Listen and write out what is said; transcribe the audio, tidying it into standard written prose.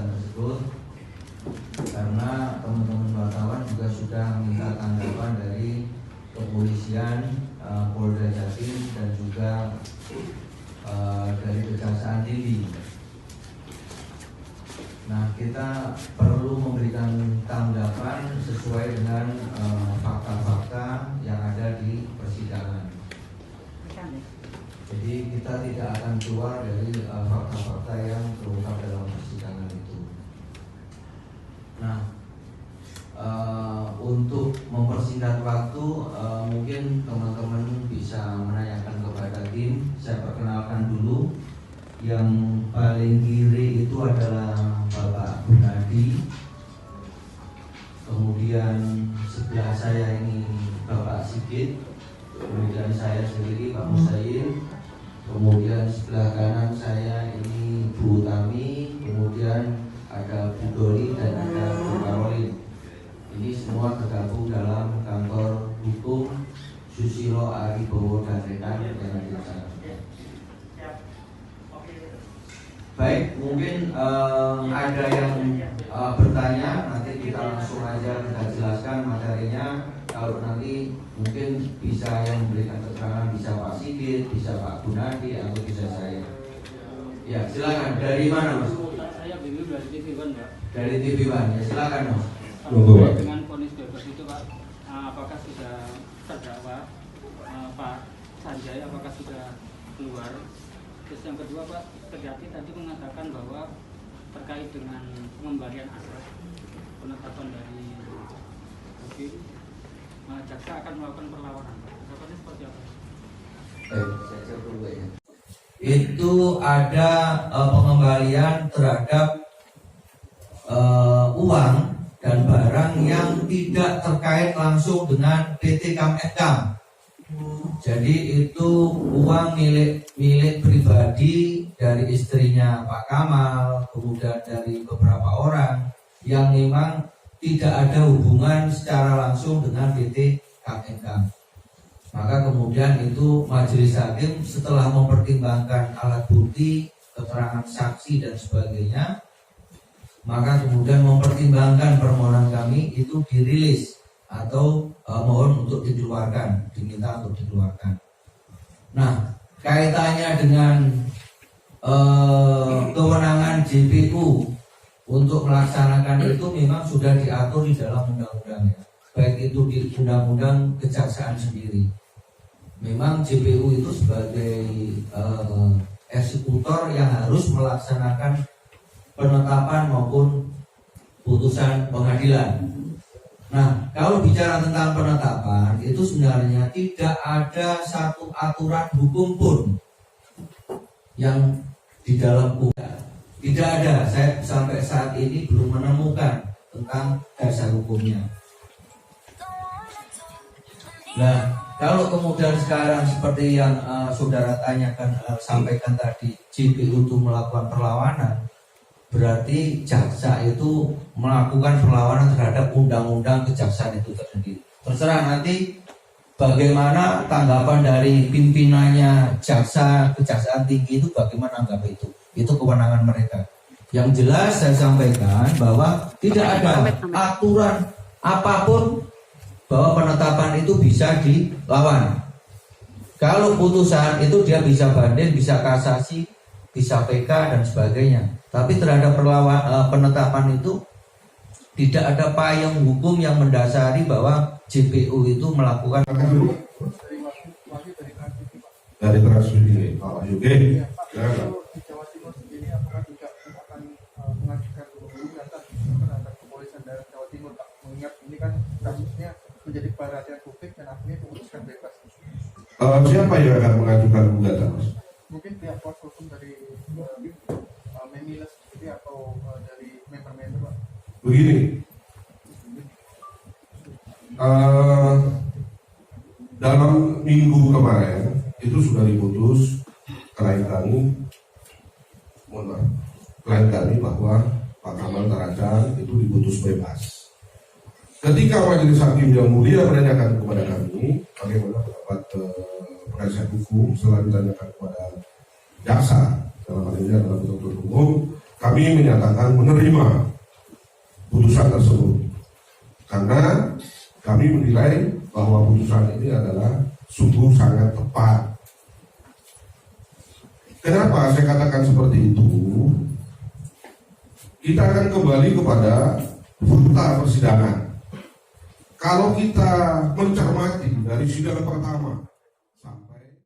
kegiatan tersebut, karena teman-teman wartawan juga sudah minta tanggapan dari kepolisian, Polda Jatim dan juga dari Kejaksaan Tinggi. Nah, kita perlu memberikan tanggapan sesuai dengan fakta-fakta yang ada di persidangan. Jadi kita tidak akan keluar dari fakta-fakta yang terungkap dalam persidangan itu. Nah, untuk mempersingkat waktu, mungkin teman-teman bisa menanyakan kepada tim. Saya perkenalkan dulu. Yang paling kiri itu adalah Bapak Gunadi. Kemudian sebelah saya ini Bapak Sigit. Kemudian saya sendiri Pak Musayin. Kemudian sebelah kanan saya ini Bu Utami. Kemudian ada Bu Doli dan ada Bu Karolin. Ini semua tergabung dalam kantor hukum Susilo Aribowo dan Rekan yang ada di sana. Baik, mungkin ada yang bertanya, nanti kita langsung aja kita jelaskan materinya. Kalau nanti mungkin bisa yang memberikan keterangan bisa Pak Sigit, bisa Pak Gunadi, atau bisa saya. Ya, silakan. Dari mana, Mas? Saya bingung dari TV One, Pak. Dari TV One, ya silakan, Mas. Kalau dengan vonis bebas itu, Pak, apakah sudah terdakwa Pak Sanjay, apakah sudah keluar? Terus yang kedua, Pak, Kejati tadi mengatakan bahwa terkait dengan pengembalian aset penetapan dari hakim, jaksa akan melakukan perlawanan. Jawabannya seperti apa? Saya cek dulu ya. Itu ada pengembalian terhadap uang dan barang yang tidak terkait langsung dengan PT Kam. Jadi itu uang milik pribadi dari istrinya Pak Kamal, kemudian dari beberapa orang yang memang tidak ada hubungan secara langsung dengan PT Kam. Maka kemudian itu majelis hakim setelah mempertimbangkan alat bukti, keterangan saksi dan sebagainya, maka kemudian mempertimbangkan permohonan kami itu dirilis atau mohon untuk dikeluarkan, diminta untuk dikeluarkan. Nah, kaitannya dengan kewenangan JPU untuk melaksanakan itu memang sudah diatur di dalam undang-undang, ya. Baik itu di undang-undang kejaksaan sendiri. Memang JPU itu sebagai eksekutor yang harus melaksanakan penetapan maupun putusan pengadilan. Nah, kalau bicara tentang penetapan, itu sebenarnya tidak ada satu aturan hukum pun yang di dalam undang. Tidak ada, saya sampai saat ini belum menemukan tentang dasar hukumnya. Nah, kalau kemudian sekarang seperti yang saudara tanyakan, sampaikan tadi, JPU itu melakukan perlawanan, berarti jaksa itu melakukan perlawanan terhadap undang-undang kejaksaan itu tersendiri. Terserah nanti bagaimana tanggapan dari pimpinannya Kejaksaan Tinggi itu, bagaimana anggap itu. Itu kewenangan mereka. Yang jelas saya sampaikan bahwa tidak ada aturan apapun bahwa penetapan itu bisa dilawan. Kalau putusan itu dia bisa banding, bisa kasasi, bisa PK dan sebagainya. Tapi terhadap penetapan itu tidak ada payung hukum yang mendasari bahwa JPU itu melakukan. Dari Transmedia, Pak Yuge. Di Jawa Timur sendiri apakah juga akan mengajukan gugatan terhadap kepolisian daerah Jawa Timur, Pak? Mengingat ini kan kasusnya menjadi perhatian publik dan akhirnya diputuskan bebas. Siapa yang akan mengajukan gugatan, Mas? Mungkin pihak kuasa hukum dari Memiles sendiri atau dari member-member, Pak? Begini, dalam minggu kemarin itu sudah diputus klien kami bahwa Pak Kamal Taracan itu diputus bebas. Ketika majelis hakim yang mulia menanyakan kepada kami bagaimana pendapat penasihat hukum, setelah ditanyakan kepada jaksa dalam hal ini adalah penuntut umum, kami menyatakan menerima putusan tersebut karena kami menilai bahwa putusan ini adalah sungguh sangat tepat. Kenapa saya katakan seperti itu? Kita akan kembali kepada fakta persidangan. Kalau kita mencermati dari sidang pertama